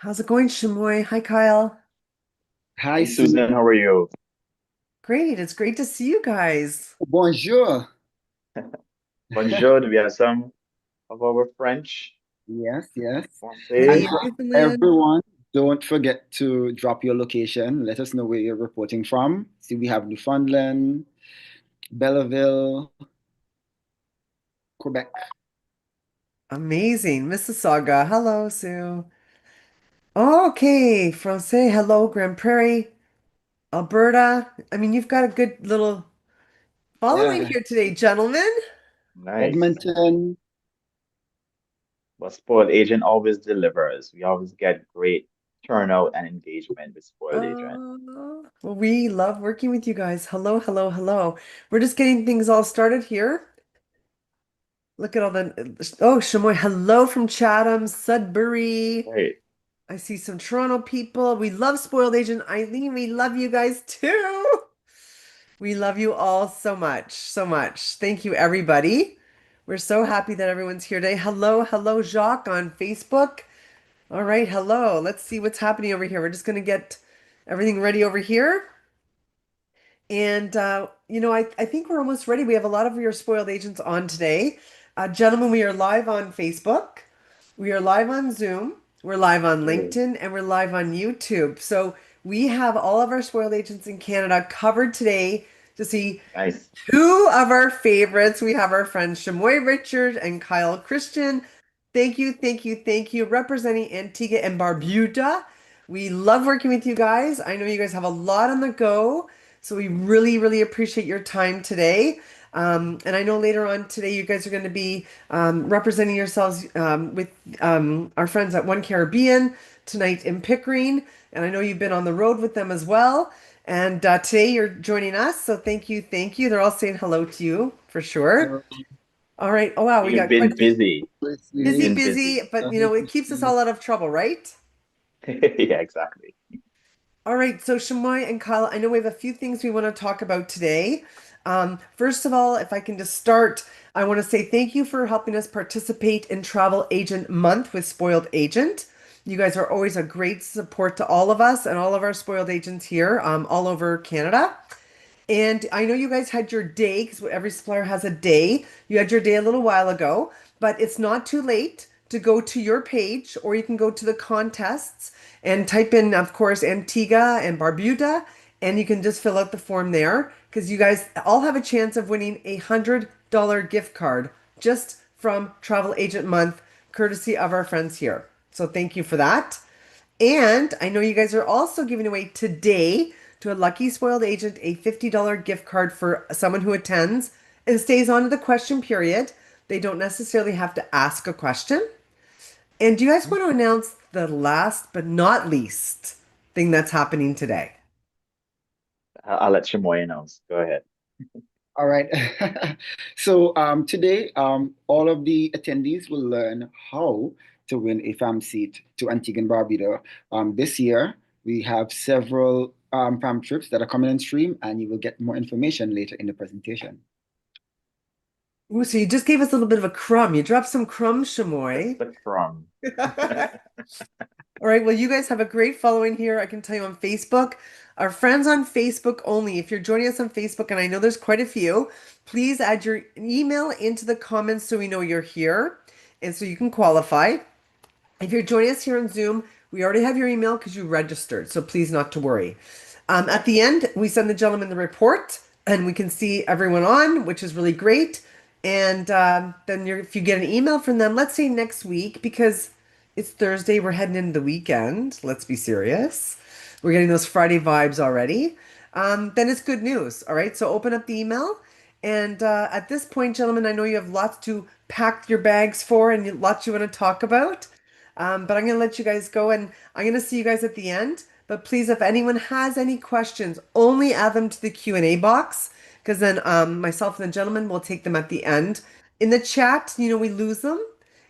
How's it going, Shamoy? Hi, Kyle. Hi, Hi, Sue. Susan, how are you? Great. It's great to see you guys. Bonjour. Bonjour, do we have some of our French? Yes, yes. And Hey, Français? for Newfoundland. everyone, don't forget to drop your location. Let us know where you're reporting from. See, we have Newfoundland, Belleville, Quebec. Amazing. Mississauga. Hello, Sue. Okay. Francais. Hello, Grand Prairie, Alberta. I mean, you've got a good little following Yeah. here today, gentlemen. Nice. Edmonton. But Spoiled Agent always delivers. We always get great turnout and engagement with Spoiled Agent. Well, we love working with you guys. Hello, hello, hello. We're just getting things all started here. Look at all the, oh, Shamoy. Hello from Chatham, Sudbury. Great. I see some Toronto people. We love Spoiled Agent Eileen. We love you guys too. We love you all so much, so much. Thank you, everybody. We're so happy that everyone's here today. Hello, hello, Jacques on Facebook. All right, hello. Let's see what's happening over here. We're just going to get everything ready over here. And, I think we're almost ready. We have a lot of your spoiled agents on today. Gentlemen, we are live on Facebook. We are live on Zoom. We're live on Great. LinkedIn and we're live on YouTube. So we have all of our spoiled agents in Canada covered today to see Nice. two of our favorites. We have our friends Shamoy Richard and Kyle Christian. Thank you, thank you, thank you. Representing Antigua and Barbuda. We love working with you guys. I know you guys have a lot on the go, so we really, really appreciate your time today. And I know later on today you guys are going to be representing yourselves with our friends at One Caribbean tonight in Pickering. And I know you've been on the road with them as well. And today you're joining us, so thank you, thank you. They're all saying hello to you for sure. Uh, All right. Oh wow, we You've got quite been a few. busy. You've Busy, Leslie, been busy, busy. but it keeps us all out of trouble, right? Yeah, exactly. All right, so Shamoy and Kyle, I know we have a few things we want to talk about today. First of all, if I can just start, I want to say thank you for helping us participate in Travel Agent Month with Spoiled Agent. You guys are always a great support to all of us and all of our spoiled agents here, all over Canada. And I know you guys had your day because every supplier has a day. You had your day a little while ago, but it's not too late to go to your page or you can go to the contests and type in, of course, Antigua and Barbuda, and you can just fill out the form there because you guys all have a chance of winning $100 gift card just from Travel Agent Month, courtesy of our friends here. So thank you for that. And I know you guys are also giving away today to a lucky spoiled agent a $50 gift card for someone who attends and stays on to the question period. They don't necessarily have to ask a question. And do you guys want to announce the last but not least thing that's happening today? I'll let Chamoy announce. Go ahead. all right. So today, all of the attendees will learn how to win a FAM seat to Antigua and Barbuda. This year, we have several FAM trips that are coming on stream, and you will get more information later in the presentation. Ooh, so you just gave us a little bit of a crumb. You dropped some crumbs, Just Shamoy. the crumb. All right. Well, you guys have a great following here. I can tell you on Facebook. Our friends on Facebook only. If you're joining us on Facebook, and I know there's quite a few, please add your email into the comments so we know you're here and so you can qualify. If you're joining us here on Zoom, we already have your email because you registered, so please not to worry. At the end, we send the gentleman the report and we can see everyone on, which is really great. And then if you get an email from them, let's say next week, because it's Thursday, we're heading into the weekend. Let's be serious. We're getting those Friday vibes already. Then it's good news. All right. So open up the email. And at this point, gentlemen, I know you have lots to pack your bags for and lots you want to talk about. But I'm going to let you guys go and I'm going to see you guys at the end. But please, if anyone has any questions, only add them to the Q&A box because then myself and the gentleman will take them at the end. In the chat, we lose them.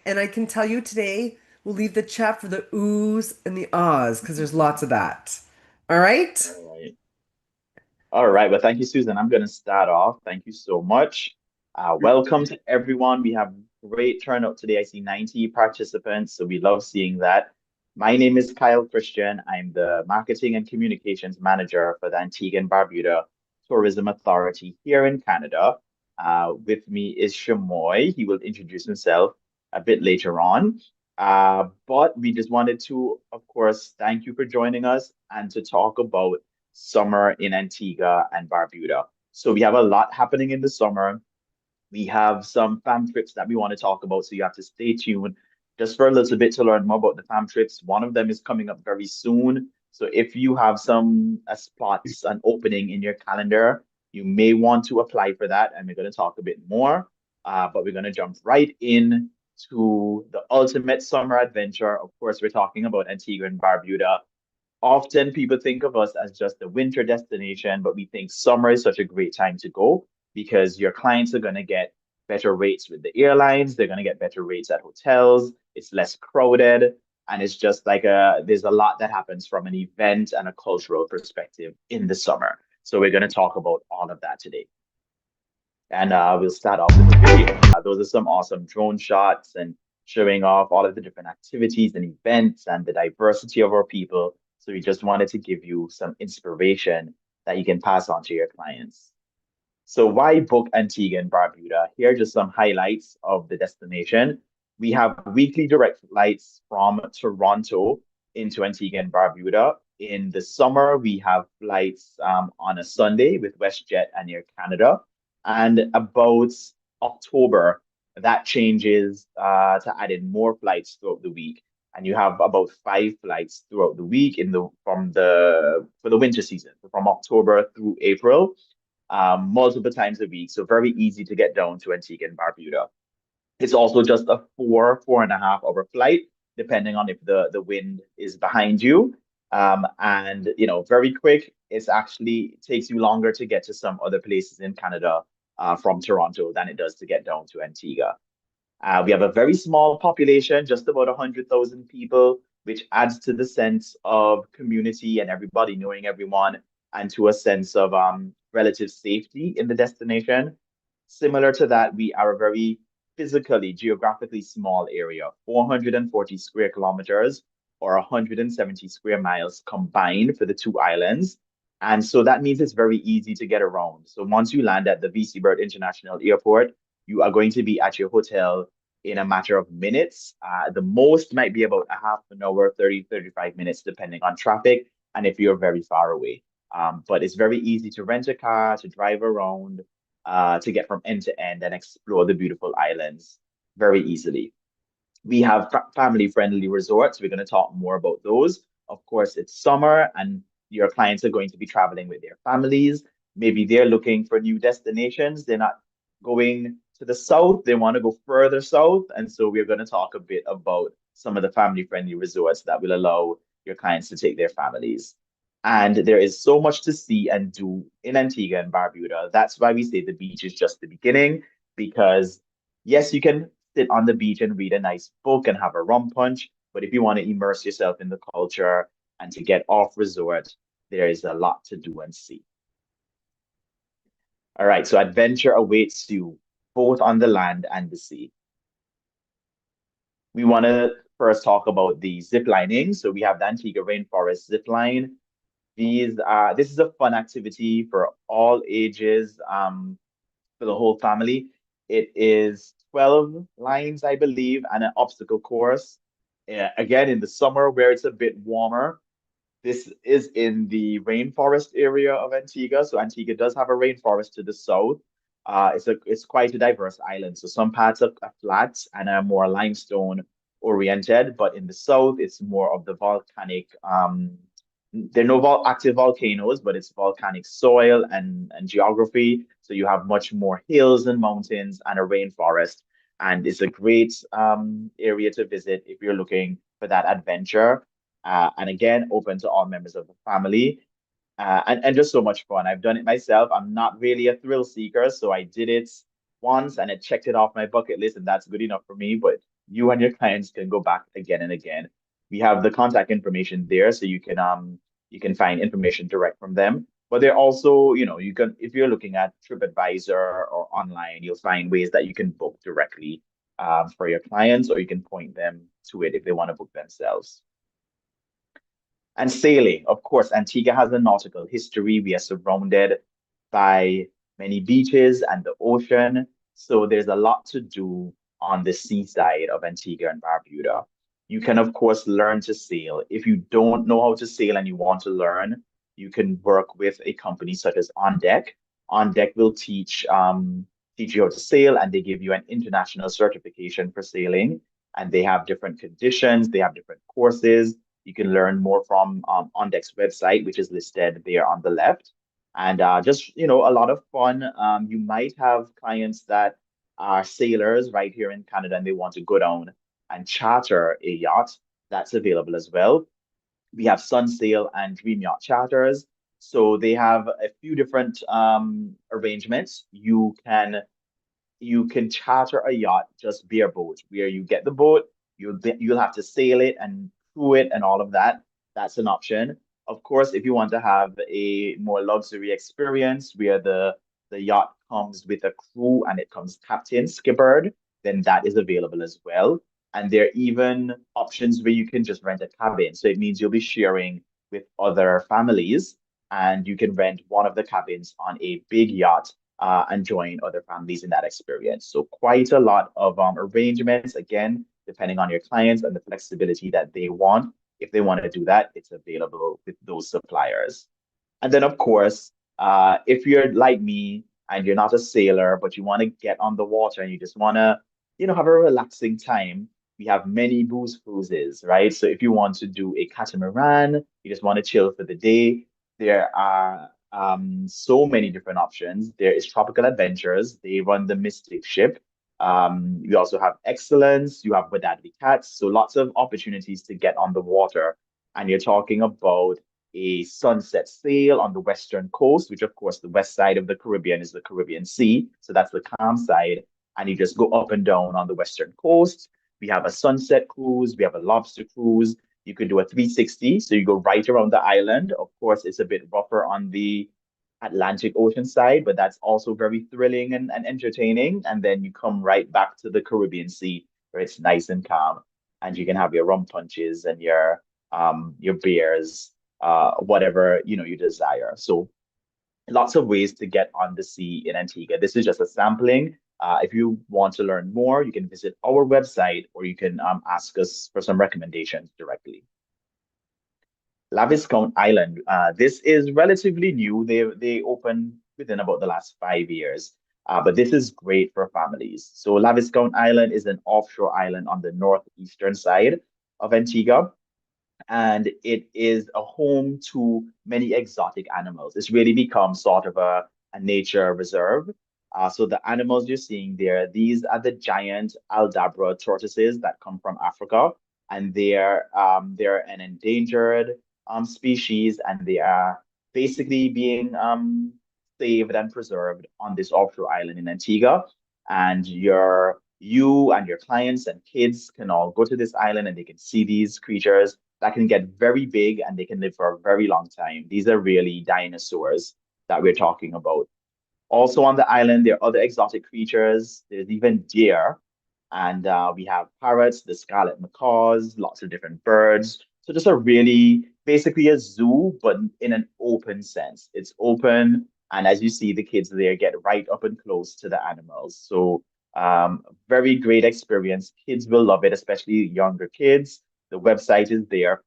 And I can tell you today, we'll leave the chat for the oohs and the ahs because there's lots of that. All right? All right. All right. Well, thank you, Susan. I'm going to start off. Thank you so much. Welcome to everyone. We have great turnout today. I see 90 participants, so we love seeing that. My name is Kyle Christian. I'm the Marketing and Communications Manager for the Antigua and Barbuda Tourism Authority here in Canada. With me is Shamoy. He will introduce himself a bit later on. But we just wanted to, of course, thank you for joining us and to talk about summer in Antigua and Barbuda. So we have a lot happening in the summer. We have some fam trips that we want to talk about, so you have to stay tuned just for a little bit to learn more about the fam trips. One of them is coming up very soon. So if you have some spots, an opening in your calendar, you may want to apply for that, and we're going to talk a bit more. But we're going to jump right in to the ultimate summer adventure. Of course, we're talking about Antigua and Barbuda. Often people think of us as just a winter destination, but we think summer is such a great time to go because your clients are going to get better rates with the airlines. They're going to get better rates at hotels. It's less crowded. And it's just like there's a lot that happens from an event and a cultural perspective in the summer. So we're going to talk about all of that today. And we'll start off with a video. Those are some awesome drone shots and showing off all of the different activities and events and the diversity of our people. So we just wanted to give you some inspiration that you can pass on to your clients. So why book Antigua and Barbuda? Here are just some highlights of the destination. We have weekly direct flights from Toronto into Antigua and Barbuda. In the summer, we have flights on a Sunday with WestJet and Air Canada. And about October, that changes to add in more flights throughout the week. And you have about five flights throughout the week for the winter season, from October through April, multiple times a week. So very easy to get down to Antigua and Barbuda. It's also just a 4.5 hour flight, depending on if the wind is behind you. And very quick. It's actually takes you longer to get to some other places in Canada from Toronto than it does to get down to Antigua. We have a very small population, just about 100,000 people, which adds to the sense of community and everybody knowing everyone, and to a sense of relative safety in the destination. Similar to that, we are a very physically, geographically small area, 440 square kilometers or 170 square miles combined for the two islands. And so that means it's very easy to get around. So once you land at the VC Bird International Airport, you are going to be at your hotel in a matter of minutes. The most might be about a half an hour, 30, 35 minutes, depending on traffic and if you're very far away. But it's very easy to rent a car, to drive around, to get from end to end and explore the beautiful islands very easily. We have family-friendly resorts. We're going to talk more about those. Of course, it's summer and your clients are going to be traveling with their families. Maybe they're looking for new destinations. They're not going to the south. They want to go further south. And so we're going to talk a bit about some of the family-friendly resorts that will allow your clients to take their families. And there is so much to see and do in Antigua and Barbuda. That's why we say the beach is just the beginning, because yes, you can sit on the beach and read a nice book and have a rum punch. But if you want to immerse yourself in the culture and to get off resort, there is a lot to do and see. All right, so adventure awaits you both on the land and the sea. We want to first talk about the zip lining. So we have the Antigua Rainforest zip line. This is a fun activity for all ages, for the whole family. It is 12 lines, I believe, and an obstacle course. Again, in the summer where it's a bit warmer. This is in the rainforest area of Antigua. So Antigua does have a rainforest to the south. It's quite a diverse island. So some parts are flat and are more limestone oriented, but in the south, it's more of the volcanic. There are no active volcanoes, but it's volcanic soil and geography. So you have much more hills and mountains and a rainforest. And it's a great area to visit if you're looking for that adventure. And again, open to all members of the family. And just so much fun. I've done it myself. I'm not really a thrill seeker, so I did it once and I checked it off my bucket list, and that's good enough for me. But you and your clients can go back again and again. We have the contact information there, so you can find information direct from them. But they're also, you can, if you're looking at TripAdvisor or online, you'll find ways that you can book directly for your clients, or you can point them to it if they want to book themselves. And sailing, of course, Antigua has a nautical history. We are surrounded by many beaches and the ocean. So there's a lot to do on the seaside of Antigua and Barbuda. You can, of course, learn to sail. If you don't know how to sail and you want to learn, you can work with a company such as On Deck. On Deck will teach you how to sail, and they give you an international certification for sailing. And they have different conditions, they have different courses. You can learn more from On Deck's website, which is listed there on the left. And just, a lot of fun. You might have clients that are sailors right here in Canada and they want to go down and charter a yacht. That's available as well. We have Sunsail and Dream Yacht Charters. So they have a few different arrangements. You can charter a yacht just bareboat, where you get the boat, you'll have to sail it and crew it and all of that. That's an option. Of course, if you want to have a more luxury experience where the yacht comes with a crew and it comes captain, skippered, then that is available as well. And there are even options where you can just rent a cabin. So it means you'll be sharing with other families and you can rent one of the cabins on a big yacht and join other families in that experience. So quite a lot of arrangements, again, depending on your clients and the flexibility that they want. If they want to do that, it's available with those suppliers. And then, of course, if you're like me and you're not a sailor, but you want to get on the water and you just want to, have a relaxing time, we have many booze cruises, right? So if you want to do a catamaran, you just want to chill for the day, there are so many different options. There is Tropical Adventures. They run the Mystic ship. You also have Excellence. You have Wadadli Cats. So lots of opportunities to get on the water. And you're talking about a sunset sail on the western coast, which of course the west side of the Caribbean is the Caribbean Sea. So that's the calm side. And you just go up and down on the western coast. We have a sunset cruise. We have a lobster cruise. You could do a 360, so you go right around the island. Of course, it's a bit rougher on the Atlantic Ocean side, but that's also very thrilling and entertaining. And then you come right back to the Caribbean Sea where it's nice and calm, and you can have your rum punches and your beers, whatever you desire. So lots of ways to get on the sea in Antigua. This is just a sampling. If you want to learn more, you can visit our website or you can ask us for some recommendations directly. La Viscount Island. This is relatively new. They opened within about the last 5 years, but this is great for families. So La Viscount Island is an offshore island on the northeastern side of Antigua, and it is a home to many exotic animals. It's really become sort of a nature reserve. So the animals you're seeing there, these are the giant Aldabra tortoises that come from Africa, and they're an endangered species, and they are basically being saved and preserved on this offshore island in Antigua. And you and your clients and kids can all go to this island and they can see these creatures that can get very big and they can live for a very long time. These are really dinosaurs that we're talking about. Also on the island, there are other exotic creatures. There's even deer, and we have parrots, the scarlet macaws, lots of different birds. So just a really basically a zoo, but in an open sense. It's open, and as you see, the kids there get right up and close to the animals. So very great experience. Kids will love it, especially younger kids. The website is there.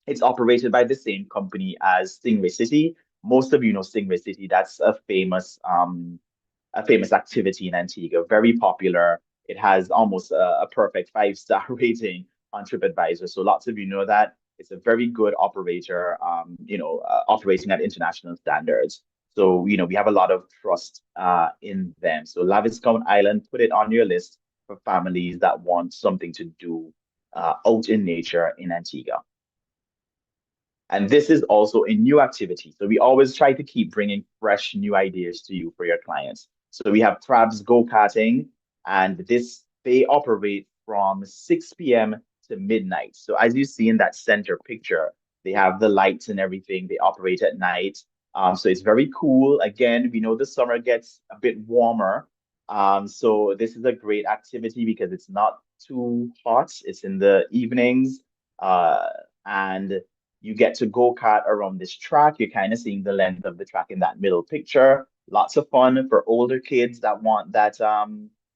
It's operated by the same company as Stingray City. Most of you know Stingray City. That's a famous activity in Antigua, very popular. It has almost a perfect 5-star rating on TripAdvisor. So lots of you know that. It's a very good operator, operating at international standards. So, we have a lot of trust in them. So La Viscount Island, put it on your list for families that want something to do out in nature in Antigua. And this is also a new activity. So we always try to keep bringing fresh new ideas to you for your clients. So we have Crabs Go-Karting, and they operate from 6 p.m. to midnight. So as you see in that center picture, they have the lights and everything. They operate at night. So it's very cool. Again, we know the summer gets a bit warmer. So this is a great activity because it's not too hot. It's in the evenings. And You get to go kart around this track. You're kind of seeing the length of the track in that middle picture. Lots of fun for older kids that want that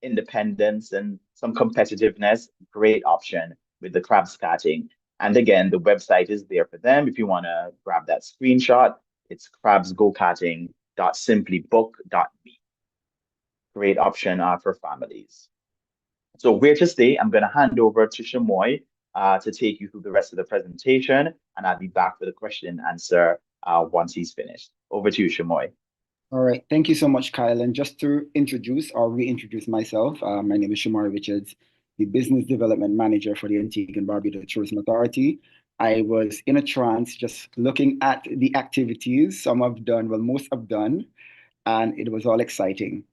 independence and some competitiveness. Great option with the crab skatting. And again, the website is there for them if you want to grab that screenshot. It's crabsgokarting.simplybook.me. Great option for families. So where to stay, I'm going to hand over to Shamoy to take you through the rest of the presentation, and I'll be back for the question and answer once he's finished. Over to you, Shamoy. All right. Thank you so much, Kyle. And just to introduce or reintroduce myself, my name is Shamari Richards, the Business Development Manager for the Antigua and Barbuda Tourism Authority. I was in a trance just looking at the activities some have done, well, most have done, and it was all exciting.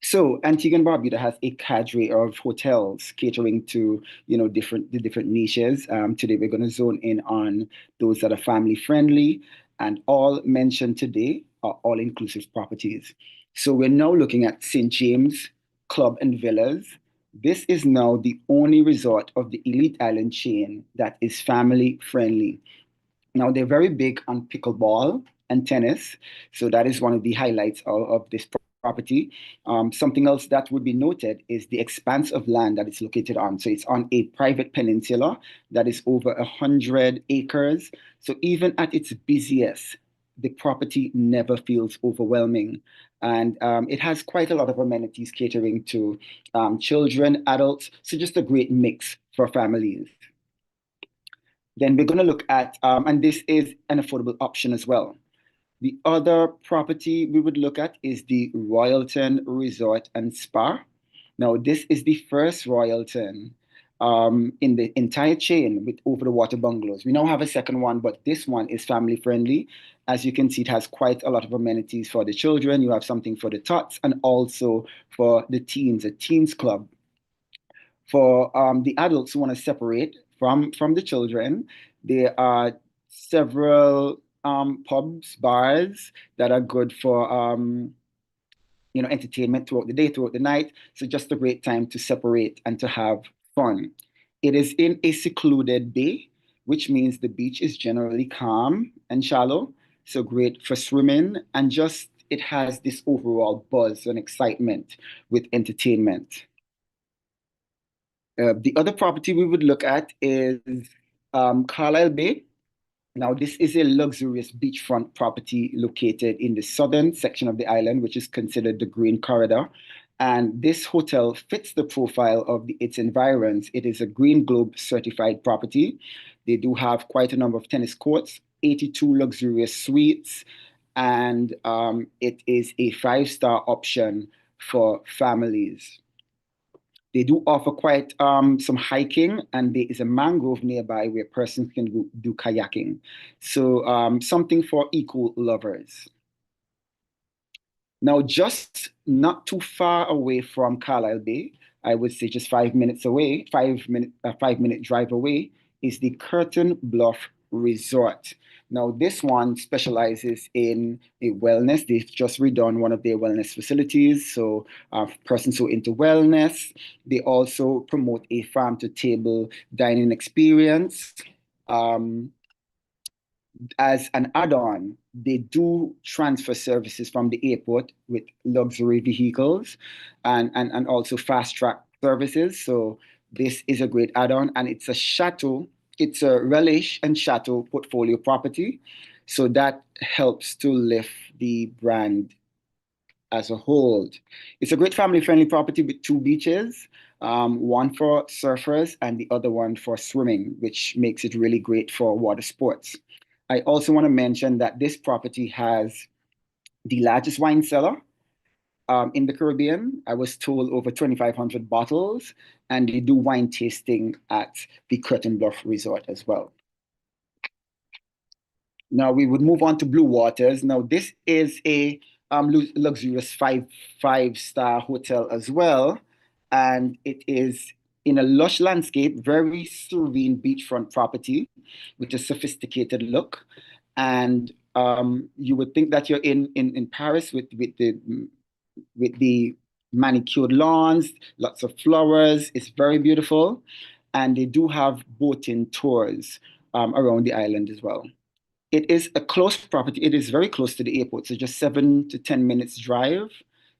So Antigua and Barbuda has a cadre of hotels catering to different niches. Today we're going to zone in on those that are family friendly, and all mentioned today are all inclusive properties. So we're now looking at St. James Club and Villas. This is now the only resort of the Elite Island chain that is family friendly. Now, they're very big on pickleball and tennis. So that is one of the highlights of this property. Something else that would be noted is the expanse of land that it's located on. So it's on a private peninsula that is over 100 acres. So even at its busiest, the property never feels overwhelming. And it has quite a lot of amenities catering to children, adults. So just a great mix for families. Then we're going to look at, and this is an affordable option as well. The other property we would look at is the Royalton Resort and Spa. Now, this is the first Royalton in the entire chain with over the water bungalows. We now have a second one, but this one is family friendly. As you can see, it has quite a lot of amenities for the children. You have something for the tots and also for the teens, a teens club. For the adults who want to separate from the children, there are several pubs, bars that are good for entertainment throughout the day, throughout the night. So just a great time to separate and to have fun. It is in a secluded bay, which means the beach is generally calm and shallow. So great for swimming and just it has this overall buzz and excitement with entertainment. The other property we would look at is Carlisle Bay. Now, this is a luxurious beachfront property located in the southern section of the island, which is considered the Green Corridor. And this hotel fits the profile of its environs. It is a Green Globe certified property. They do have quite a number of tennis courts, 82 luxurious suites, and it is a five-star option for families. They do offer quite some hiking, and there is a mangrove nearby where persons can go do kayaking. So something for eco lovers. Now, just not too far away from Carlisle Bay, I would say just 5 minutes away, 5 minute drive away, is the Curtain Bluff Resort. Now, this one specializes in a wellness. They've just redone one of their wellness facilities. So, persons who are into wellness, they also promote a farm to table dining experience. Um, as an add-on, they do transfer services from the airport with luxury vehicles and also fast track services. So this is a great add-on, and it's a chateau, it's a relish and chateau portfolio property. So that helps to lift the brand as a whole. It's a great family-friendly property with two beaches, one for surfers and the other one for swimming, which makes it really great for water sports. I also want to mention that this property has the largest wine cellar in the Caribbean. I was told over 2,500 bottles, and they do wine tasting at the Curtain Bluff Resort as well. Now we would move on to Blue Waters. Now this is a luxurious five-star hotel as well, and it is in a lush landscape, very serene beachfront property with a sophisticated look. And you would think that you're in Paris with the manicured lawns, lots of flowers. It's very beautiful, and they do have boating tours around the island as well. It is a close property. It is very close to the airport, so just 7 to 10 minutes drive.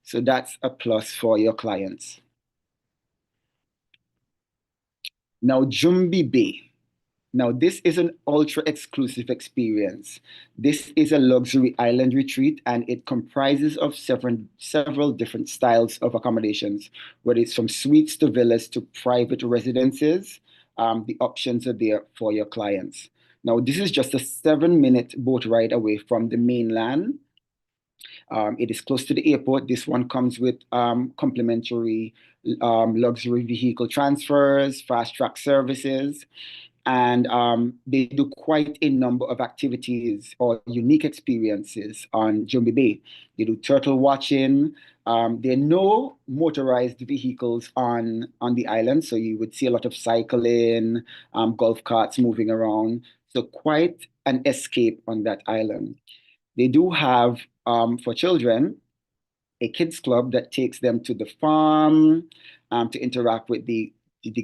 So that's a plus for your clients. Now, Jumbi Bay. Now, this is an ultra exclusive experience. This is a luxury island retreat, and it comprises of several different styles of accommodations, whether it's from suites to villas to private residences. The options are there for your clients. Now, this is just a 7 minute boat ride away from the mainland. It is close to the airport. This one comes with complimentary luxury vehicle transfers, fast track services, and they do quite a number of activities or unique experiences on Jumbi Bay. They do turtle watching. There are no motorized vehicles on the island, so you would see a lot of cycling, golf carts moving around. So quite an escape on that island. They do have, for children, a kids club that takes them to the farm to interact with the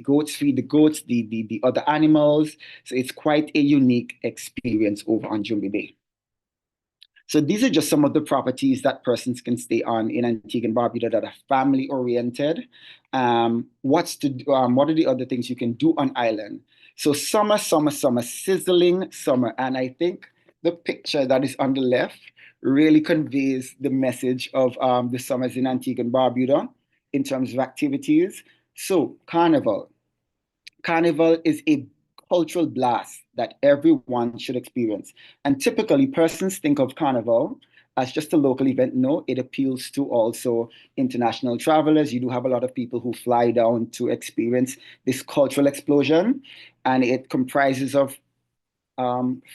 goats, feed the goats, the other animals. So it's quite a unique experience over on Jumbi Bay. So these are just some of the properties that persons can stay on in Antigua and Barbuda that are family oriented. What are the other things you can do on island? So summer, summer, summer, sizzling summer. And I think the picture that is on the left really conveys the message of the summers in Antigua and Barbuda in terms of activities. So Carnival. Carnival is a cultural blast that everyone should experience. And typically, persons think of Carnival as just a local event. No, it appeals to also international travelers. You do have a lot of people who fly down to experience this cultural explosion, and it comprises of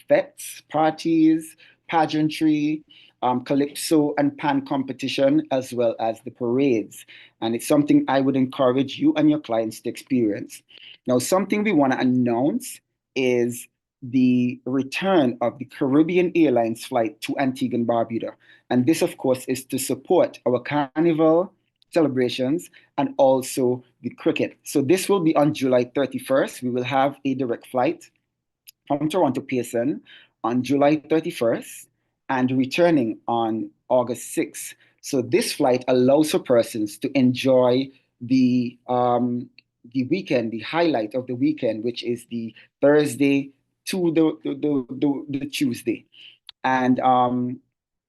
fetes, parties, pageantry, calypso and pan competition, as well as the parades. And it's something I would encourage you and your clients to experience. Now, something we want to announce is the return of the Caribbean Airlines flight to Antigua and Barbuda. And this, of course, is to support our carnival celebrations and also the cricket. So this will be on July 31st. We will have a direct flight from Toronto Pearson on July 31st and returning on August 6th. So this flight allows for persons to enjoy the weekend, the highlight of the weekend, which is the Thursday to the Tuesday. And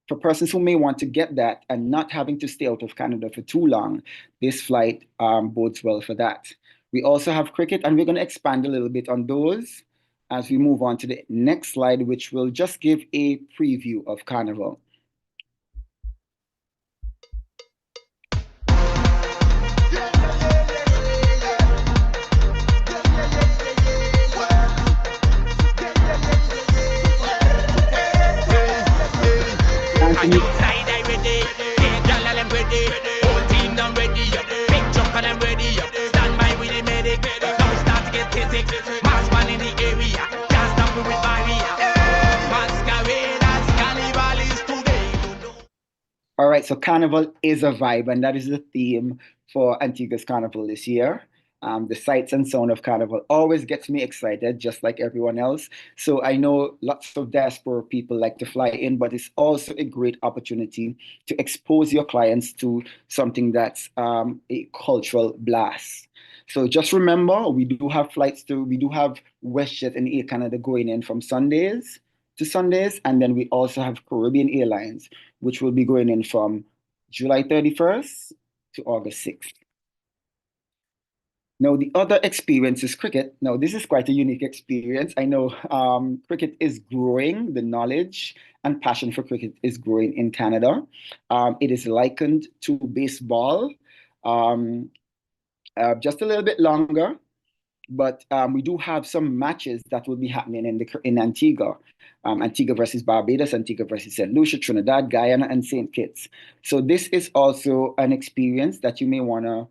for persons who may want to get that and not having to stay out of Canada for too long, this flight bodes well for that. We also have cricket, and we're going to expand a little bit on those as we move on to the next slide, which will just give a preview of Carnival. Anthony. All right, so Carnival is a vibe, and that is the theme for Antigua's Carnival this year. The sights and sound of Carnival always gets me excited, just like everyone else. So I know lots of diaspora people like to fly in, but it's also a great opportunity to expose your clients to something that's a cultural blast. So just remember, we do have WestJet and Air Canada going in from Sundays to Sundays, and then we also have Caribbean Airlines, which will be going in from July 31st to August 6th. Now, the other experience is cricket. Now, this is quite a unique experience. I know cricket is growing, the knowledge and passion for cricket is growing in Canada. It is likened to baseball, just a little bit longer, but we do have some matches that will be happening in Antigua. Antigua versus Barbados, Antigua versus St. Lucia, Trinidad, Guyana, and St. Kitts. So this is also an experience that you may want to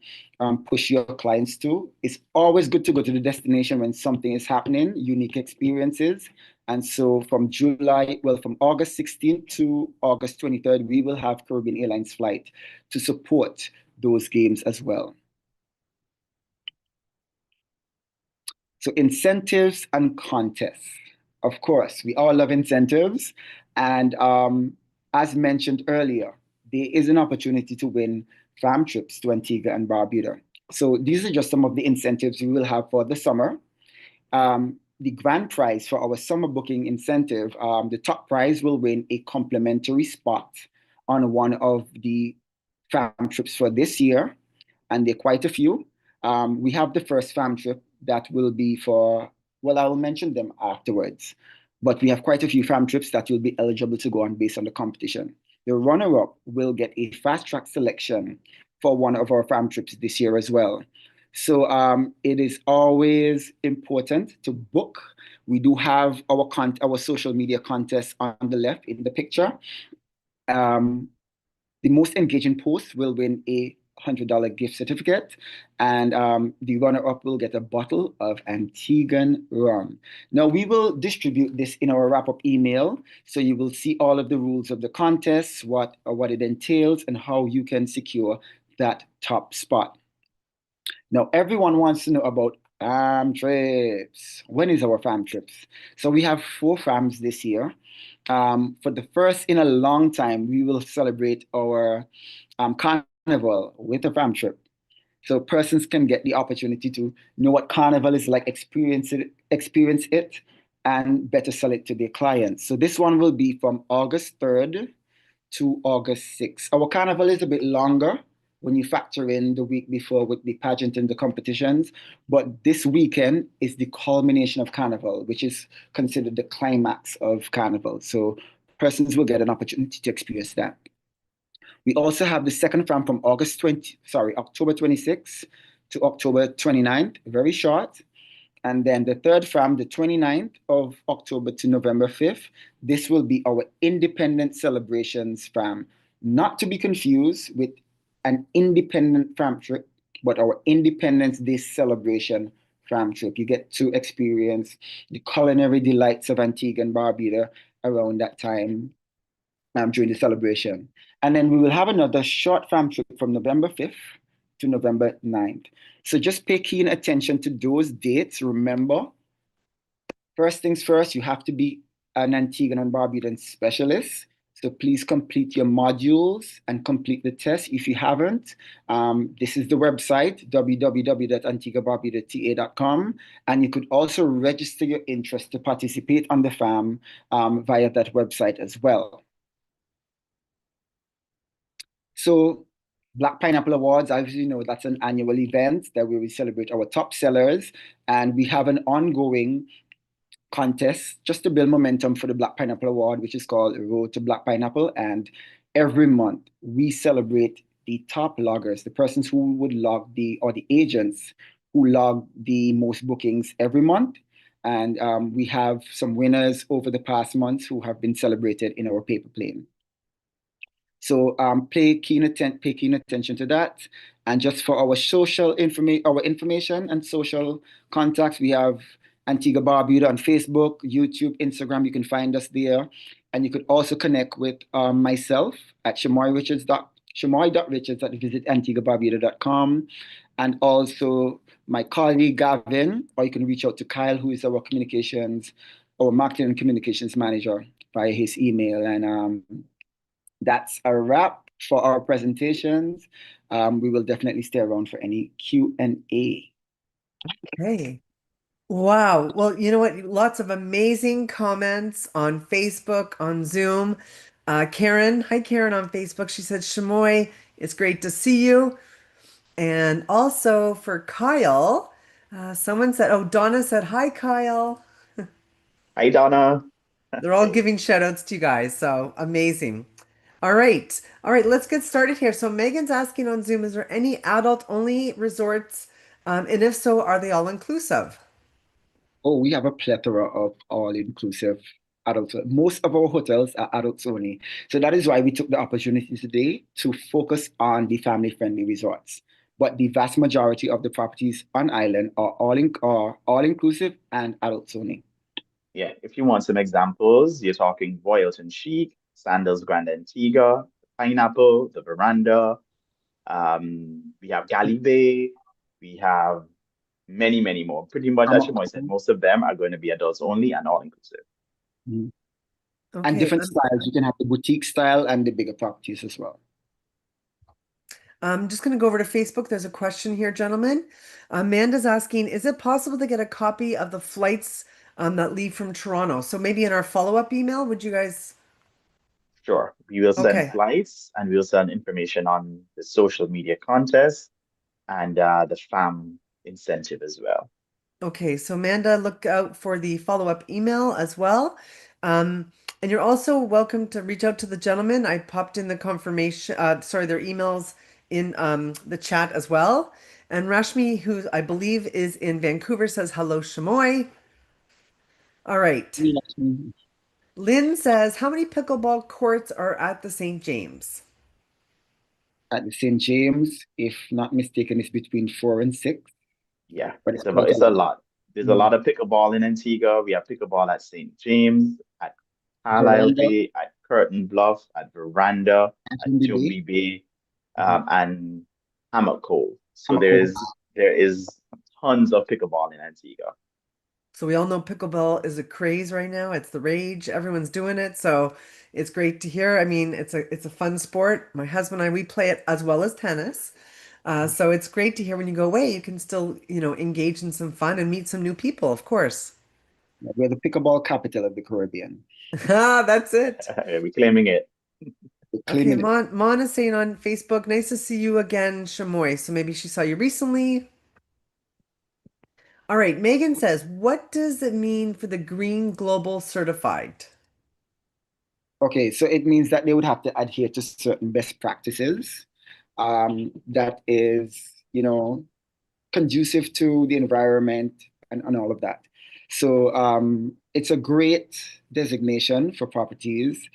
push your clients to. It's always good to go to the destination when something is happening, unique experiences. And so from August 16th to August 23rd, we will have Caribbean Airlines flight to support those games as well. So incentives and contests. Of course, we all love incentives. And as mentioned earlier, there is an opportunity to win fam trips to Antigua and Barbuda. So these are just some of the incentives we will have for the summer. The grand prize for our summer booking incentive, the top prize will win a complimentary spot on one of the fam trips for this year, and there are quite a few. We have the first fam trip that will be for, well, I'll mention them afterwards, but we have quite a few fam trips that will be eligible to go on based on the competition. The runner-up will get a fast track selection for one of our fam trips this year as well. So it is always important to book. We do have our social media contest on the left in the picture. Um, the most engaging post will win a $100 gift certificate, and the runner-up will get a bottle of Antiguan rum. Now, we will distribute this in our wrap-up email, so you will see all of the rules of the contest, what it entails, and how you can secure that top spot. Now, everyone wants to know about farm trips. When is our farm trips? So we have four farms this year. For the first in a long time, we will celebrate our carnival with a farm trip. So persons can get the opportunity to know what carnival is like, experience it, and better sell it to their clients. So this one will be from August 3rd to August 6th. Our carnival is a bit longer when you factor in the week before with the pageant and the competitions, but this weekend is the culmination of carnival, which is considered the climax of carnival. So persons will get an opportunity to experience that. We also have the second from October 26th to October 29th, very short. And then the third from the 29th of October to November 5th. This will be our independent celebrations from, not to be confused with an independent fam trip, but our Independence Day celebration fam trip. You get to experience the culinary delights of Antigua and Barbuda around that time during the celebration. And then we will have another short fam trip from November 5th to November 9th. So just pay keen attention to those dates. Remember, first things first, you have to be an Antiguan and Barbudan specialist. So please complete your modules and complete the test if you haven't. This is the website, www.antiguabarbudata.com. And you could also register your interest to participate on the FAM via that website as well. So Black Pineapple Awards, as you know, that's an annual event that where we celebrate our top sellers. And we have an ongoing contest just to build momentum for the Black Pineapple Award, which is called Road to Black Pineapple. And every month we celebrate the top loggers, the persons who would log or the agents who log the most bookings every month. And we have some winners over the past months who have been celebrated in our paper plane. So pay keen attention to that. And just for our our information and social contacts, we have Antigua Barbuda on Facebook, YouTube, Instagram. You can find us there. And you could also connect with myself at shamoy.richards at visitantiguabarbuda.com. And also my colleague Gavin, or you can reach out to Kyle, who is our marketing and communications manager, via his email. And that's a wrap for our presentations. We will definitely stay around for any Q&A. Hey. Wow. Well, you know what? Lots of amazing comments on Facebook, on Zoom. Karen, hi Karen on Facebook. She said, Shamoy, it's great to see you. And also for Kyle, someone said, oh, Donna said, hi, Kyle. Hi, Donna. They're all giving shout outs to you guys. So amazing. All right. All right. Let's get started here. So Megan's asking on Zoom, is there any adult only resorts? And if so, are they all inclusive? Oh, we have a plethora of all-inclusive adults. Most of our hotels are adults only. So that is why we took the opportunity today to focus on the family-friendly resorts. But the vast majority of the properties on island are all-inclusive and adults only. Yeah, if you want some examples, you're talking Royalton Chic, Sandals Grand Antigua, Pineapple, the Veranda. We have Galley Bay. We have many, many more. Pretty much, as Shimoy said, Um, most of them are going to be adults only and all inclusive. Mhm. And Okay. different styles. You can have the boutique style and the bigger properties as well. I'm just going to go over to Facebook. There's a question here, gentlemen. Amanda's asking, is it possible to get a copy of the flights that leave from Toronto? So maybe in our follow-up email, would you guys? Sure. We will send Okay. flights and we'll send information on the social media contest and the FAM incentive as well. Okay, so Amanda, look out for the follow-up email as well. And you're also welcome to reach out to the gentleman. I popped in the confirmation, sorry, their emails in the chat as well. And Rashmi, who I believe is in Vancouver, says hello, Shamoy. All right. Yes. Lynn says, how many pickleball courts are at the St. James? At the St. James, if not mistaken, it's between 4 and 6, Yeah, but it's it's about quite a it's a lot. lot. There's a Mhm. lot of pickleball in Antigua. We have pickleball at St. James, at Carlisle Veranda, Bay, at Curtin Bluff, at Veranda, at Antigua Bay, Jumbie Bay, mhm, and Hammock Cove. So Hammock Cove. there is tons of pickleball in Antigua. So we all know pickleball is a craze right now. It's the rage. Everyone's doing it. So it's great to hear. I mean, it's a fun sport. My husband and I, we play it as well as tennis. So it's great to hear when you go away, you can still, engage in some fun and meet some new people, of course. We're the pickleball capital of the Caribbean. Ah, that's it. We're claiming it. We're Okay, claiming it. Mon is saying on Facebook, nice to see you again, Shamoy. So maybe she saw you recently. All right, Megan says, what does it mean for the Green Global Certified? Okay, so it means that they would have to adhere to certain best practices that is, conducive to the environment and all of that. So it's a great designation for properties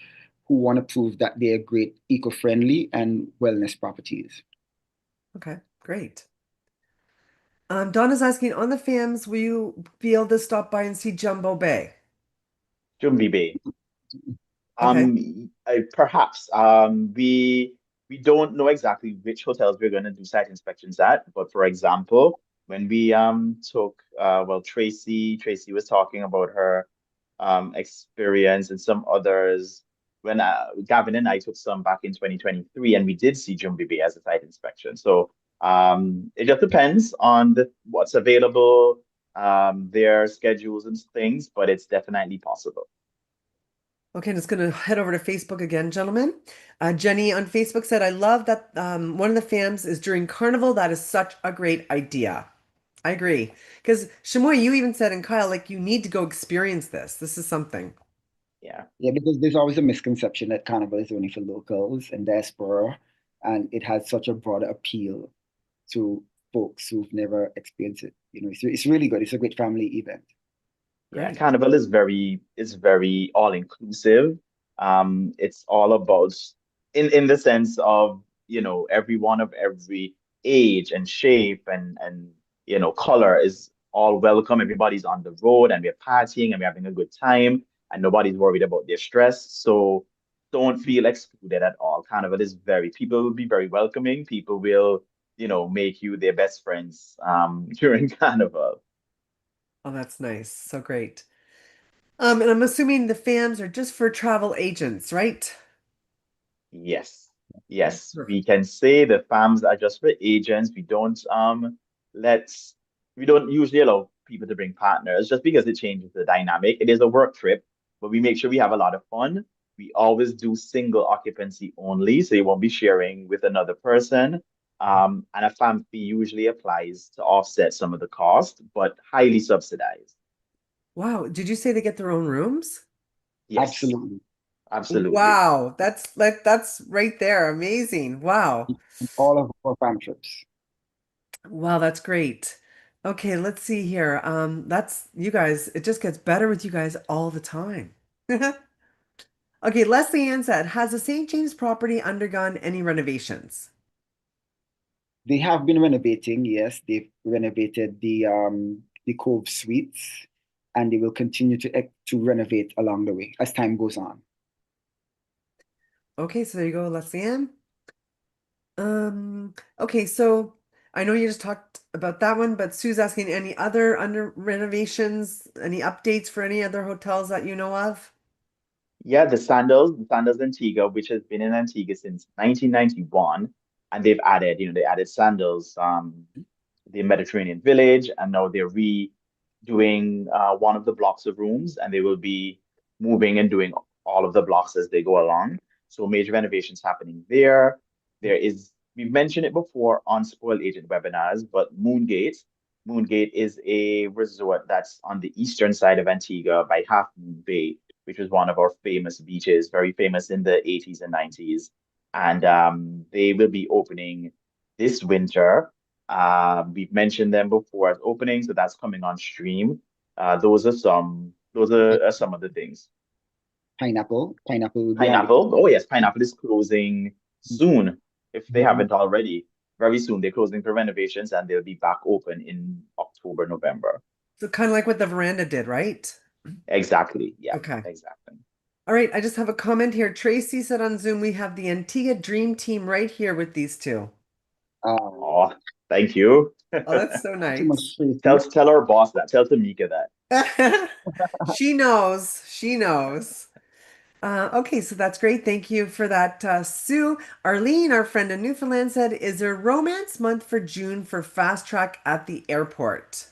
who want to prove that they are great eco-friendly and wellness properties. Okay, great. Donna's asking, on the FAMs, will you be able to stop by and see Jumbo Bay? Jumbie Bay. Okay. Perhaps we don't know exactly which hotels we're going to do site inspections at, but for example, when we took well Tracy was talking about her experience and some others when Gavin and I took some back in 2023 and we did see Jumbie Bay as a site inspection. So it just depends on what's available, their schedules and things, but it's definitely possible. Okay, I'm just going to head over to Facebook again, gentlemen. Jenny on Facebook said, I love that one of the FAMs is during Carnival. That is such a great idea. I agree. Because Shamoy, you even said, and Kyle, like, you need to go experience this. This is something. Yeah. Yeah, because there's always a misconception that Carnival is only for locals and diaspora, and it has such a broader appeal to folks who've never experienced it. It's really good. It's a great family event. Yeah, Great. Carnival is very all inclusive. It's all about in the sense of, everyone of every age and shape and color is all welcome. Everybody's on the road and we're partying and we're having a good time and nobody's worried about their stress. So don't feel excluded at all. Carnival is people will be very welcoming. People will, make you their best friends during Carnival. Oh, that's nice. So great. And I'm assuming the FAMs are just for travel agents, right? Yes. Yes. Perfect. We can say the farms are just for agents. Let we don't usually allow people to bring partners just because it changes the dynamic. It is a work trip, but we make sure we have a lot of fun. We always do single occupancy only, so you won't be sharing with another person. And a farm fee usually applies to offset some of the cost, but highly subsidized. Wow. Did you say they get their own rooms? Yes, Absolutely. absolutely. Wow. That's right there. Amazing. Wow. All of our farm trips. Wow, that's great. Okay, let's see here. That's you guys, it just gets better with you guys all the time. Okay, Leslie Ann said, has the St. James property undergone any renovations? They have been renovating, yes. They've renovated the Cove Suites, and they will continue to renovate along the way as time goes on. Okay, so there you go, Leslie Ann. Okay, so I know you just talked about that one, but Sue's asking any other under renovations, any updates for any other hotels that you know of? Yeah, the Sandals Antigua, which has been in Antigua since 1991, and they've added, they added Sandals, the Mediterranean Village, and now they're redoing one of the blocks of rooms, and they will be moving and doing all of the blocks as they go along. So major renovations happening there. We've mentioned it before on Spoiled Agent webinars, but Moongate is a resort that's on the eastern side of Antigua by Half Moon Bay, which was one of our famous beaches, very famous in the 80s and 90s. And they will be opening this winter. We've mentioned them before as opening, so that's coming on stream. Those are some of the things. Pineapple will be added. Pineapple. Oh yes, Pineapple is closing soon, if they Mhm. haven't already. Very soon. They're closing for renovations and they'll be back open in October, November. So kind of like what the veranda did, right? Exactly. Yeah, Okay. exactly. All right, I just have a comment here. Tracy said on Zoom we have the Antigua Dream Team right here with these two. Uh, Oh, thank you. Oh, that's so too much nice. Tracy. Tell our boss that. Tell Tamika that. She knows. She knows. Okay, so that's great. Thank you for that, Sue. Arlene, our friend in Newfoundland, said, "Is there romance month for June for fast track at the airport?"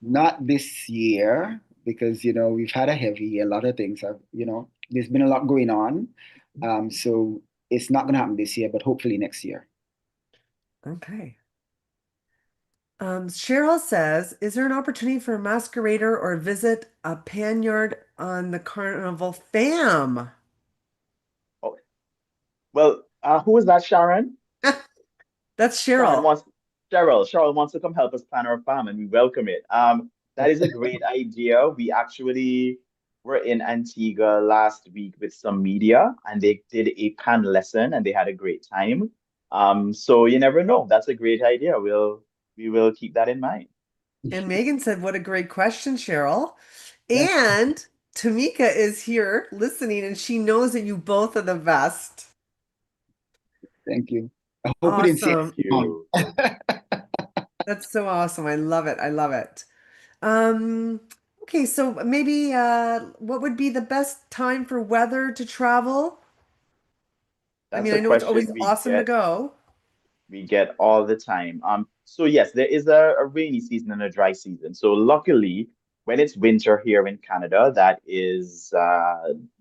Not this year because we've had a lot of things have there's been a lot going on. So it's not going to happen this year, but hopefully next year. Okay. Cheryl says, "Is there an opportunity for a masquerader or visit a panyard on the carnival fam?" Oh, well, who is that, Sharon? That's Sharon Cheryl. wants Cheryl wants to come help us plan our farm, and we welcome it. That is a great idea. We actually were in Antigua last week with some media, and they did a pan lesson, and they had a great time. So you never know. That's a great idea. We will keep that in mind. And Megan said, "What a great question, Cheryl." Yes, And Tamika is here listening, and she knows that you both are the best. thank you. I hope we didn't say Thank Awesome. anything wrong. you. That's so awesome. I love it. I love it. Um, okay, so maybe what would be the best time for weather to travel? I That's mean, a I know it's always question awesome to go. we get all the time. So yes, there is a rainy season and a dry season. So luckily, when it's winter here in Canada, that is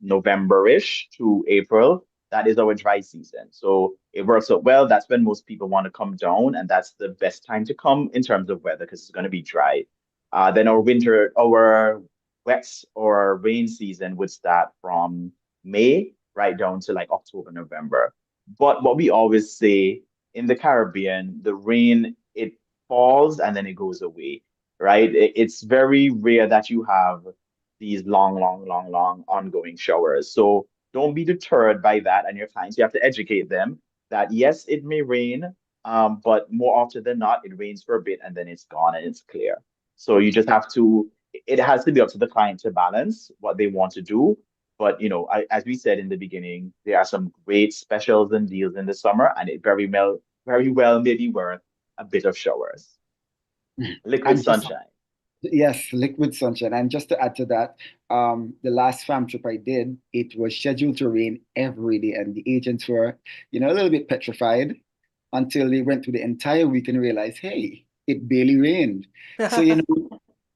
November-ish to April, that is our dry season. So it works out well. That's when most people want to come down, and that's the best time to come in terms of weather because it's going to be dry. Then our wet or rain season would start from May right down to like October, November. But what we always say in the Caribbean, the rain, it falls and then it goes away, right? It's very rare that you have these long ongoing showers. So don't be deterred by that and your clients. You have to educate them that yes, it may rain, but more often than not, it rains for a bit and then it's gone and it's clear. So you just have to, it has to be up to the client to balance what they want to do. But as we said in the beginning, there are some great specials and deals in the summer, and it very well may be worth a bit of showers. Liquid And just sunshine. yes, liquid sunshine. And just to add to that, the last farm trip I did, it was scheduled to rain every day, and the agents were, a little bit petrified until they went through the entire week and realized, hey, it barely rained. So,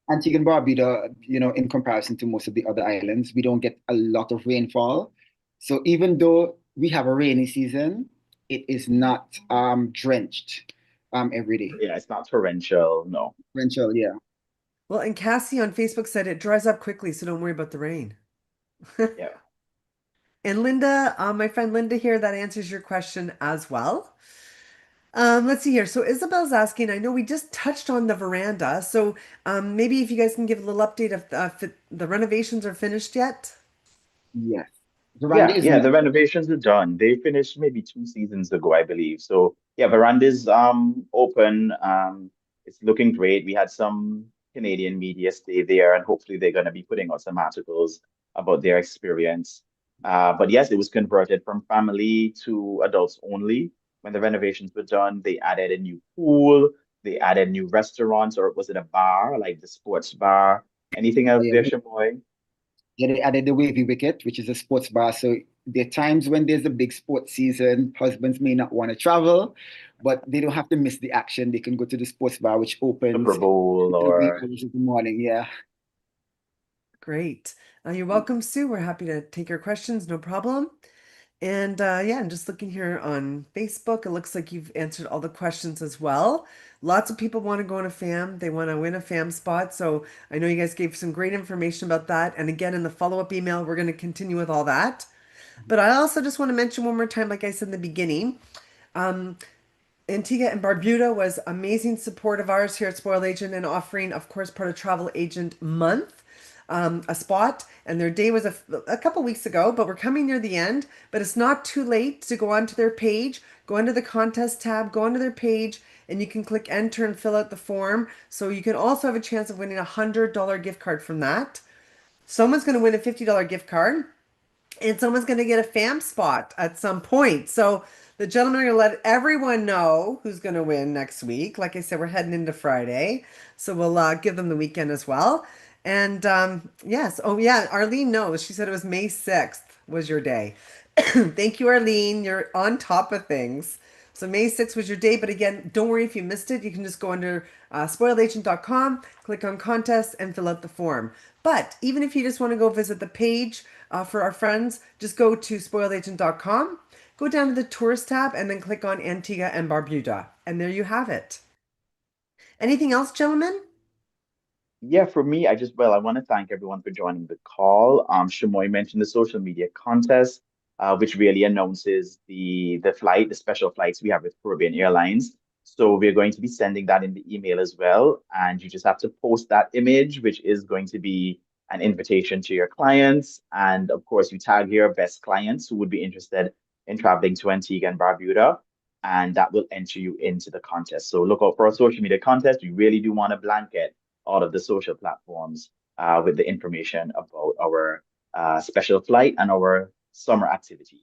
Antigua and Barbuda, in comparison to most of the other islands, we don't get a lot of rainfall. So even though we have a rainy season, it is not drenched every day. Yeah, it's not torrential. No. Torrential, yeah. Well, and Cassie on Facebook said it dries up quickly, so don't worry about the rain. Yeah. And Linda, my friend Linda here, that answers your question as well. Let's see here. So Isabel's asking, I know we just touched on the veranda, so maybe if you guys can give a little update if the renovations are finished yet. Yes. Veranda Yeah, is yeah, not. the renovations are done. They finished maybe 2 seasons ago, I believe. So yeah, veranda's open. It's looking great. We had some Canadian media stay there, and hopefully they're gonna be putting out some articles about their experience. But yes, it was converted from family to adults only. When the renovations were done, they added a new pool, they added new restaurants, or was it a bar, like the sports bar? Anything else Yeah, there, Shamoy? Yeah, they added the wavy wicket, which is a sports bar. So there are times when there's a big sports season, husbands may not want to travel, but they don't have to miss the action. They can go to the sports bar, which Super opens Bowl in the wee or hours of the morning. Yeah. Great. You're welcome, Sue. We're happy to take your questions, no problem. And yeah, I'm just looking here on Facebook. It looks like you've answered all the questions as well. Lots of people want to go on a FAM. They want to win a FAM spot. So I know you guys gave some great information about that. And again, in the follow-up email, we're going to continue with all that. But I also just want to mention one more time, like I said in the beginning, Antigua and Barbuda was amazing support of ours here at Spoiled Agent and offering, of course, part of Travel Agent Month, a spot. And their day was a couple weeks ago, but we're coming near the end. But it's not too late to go onto their page, go into the contest tab, go onto their page, and you can click enter and fill out the form. So you can also have a chance of winning a $100 gift card from that. Someone's going to win a $50 gift card and someone's going to get a fam spot at some point. So the gentlemen are going to let everyone know who's going to win next week. Like I said, we're heading into Friday, so we'll give them the weekend as well. And yes, oh yeah, Arlene knows. She said it was May 6th was your day. Thank you, Arlene. You're on top of things. So May 6th was your day, but again, don't worry if you missed it. You can just go under spoiledagent.com, click on contests, and fill out the form. But even if you just want to go visit the page for our friends, just go to spoiledagent.com, go down to the tourist tab, and then click on Antigua and Barbuda. And there you have it. Anything else, gentlemen? yeah, for me, I want to thank everyone for joining the call. Shamoy mentioned the social media contest, which really announces the special flights we have with Caribbean Airlines. So we're going to be sending that in the email as well, and you just have to post that image, which is going to be an invitation to your clients, and of course, you tag your best clients who would be interested in traveling to Antigua and Barbuda, and that will enter you into the contest. So look out for our social media contest. We really do want to blanket all of the social platforms with the information about our special flight and our summer activities.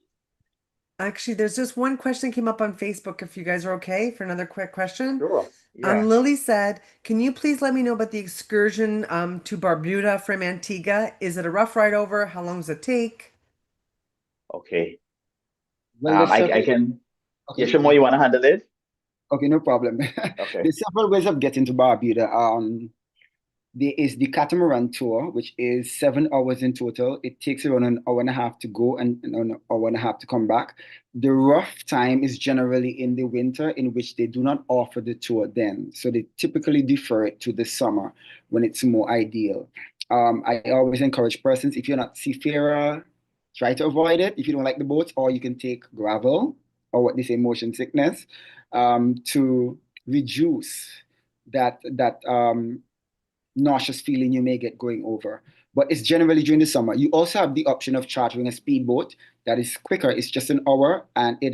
Actually, there's just one question that came up on Facebook if you guys are okay for another quick question. Sure. Yeah. Lily said, "Can you please let me know about the excursion to Barbuda from Antigua? Is it a rough ride over? How long does it take?" Okay. Well, there's I several. can. Yeah, Okay. Shamo, you want to handle it? Okay, no problem. Okay. There's several ways of getting to Barbuda. There is the catamaran tour, which is 7 hours in total. It takes around an hour and a half to go and an hour and a half to come back. The rough time is generally in the winter, in which they do not offer the tour then. So they typically defer it to the summer when it's more ideal. I always encourage persons, if you're not seafarer, try to avoid it if you don't like the boats, or you can take gravel or what they say motion sickness to reduce that nauseous feeling you may get going over. But it's generally during the summer. You also have the option of chartering a speedboat that is quicker. It's just an hour, and it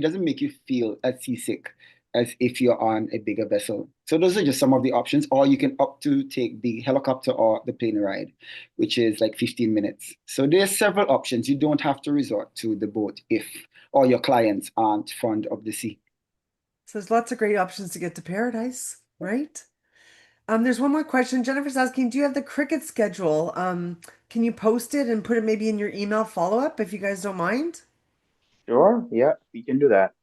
doesn't make you feel as seasick as if you're on a bigger vessel. So those are just some of the options. Or you can opt to take the helicopter or the plane ride, which is like 15 minutes. So there's several options. You don't have to resort to the boat if all your clients aren't fond of the sea. So there's lots of great options to get to paradise, right? There's one more question. Jennifer's asking, do you have the cricket schedule? Can you post it and put it maybe in your email follow-up if you guys don't mind? Sure. Yeah, we can do that.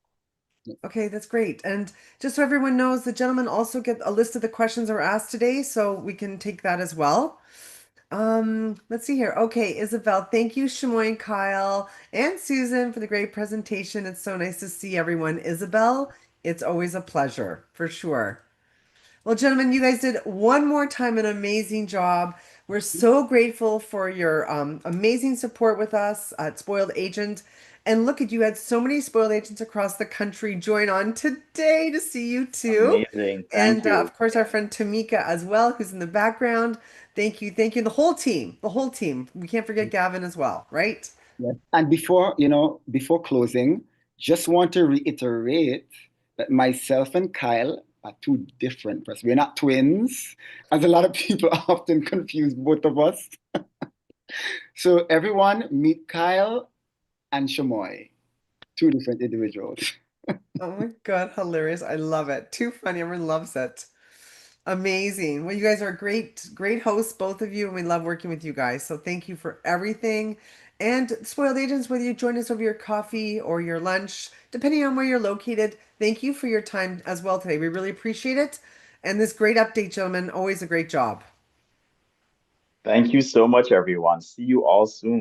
Okay, that's great. And just so everyone knows, the gentlemen also get a list of the questions that were asked today, so we can take that as well. Let's see here. Okay, Isabel, thank you, Shamoy and Kyle and Susan for the great presentation. It's so nice to see everyone. Isabel, it's always a pleasure, for sure. Well, gentlemen, you guys did one more time an amazing job. We're so grateful for your amazing support with us at Spoiled Agent. And look at you, had so many Spoiled Agents across the country join on today to see you too. Amazing. Thank And you. of course, our Yeah. friend Tamika as well, who's in the background. Thank you. Thank you. The whole team, the whole team. We can't forget Gavin as well, right? Yes. And before closing, just want to reiterate that myself and Kyle are two different persons. We're not twins, as a lot of people often confuse both of us. So everyone meet Kyle and Shamoy, two different individuals. Oh my God, hilarious. I love it. Too funny. Everyone loves it. Amazing. Well, you guys are great hosts, both of you, and we love working with you guys. So thank you for everything. And spoiled agents, whether you join us over your coffee or your lunch, depending on where you're located, thank you for your time as well today. We really appreciate it. And this great update, gentlemen. Always a great job. Thank you so much, everyone. See you all soon.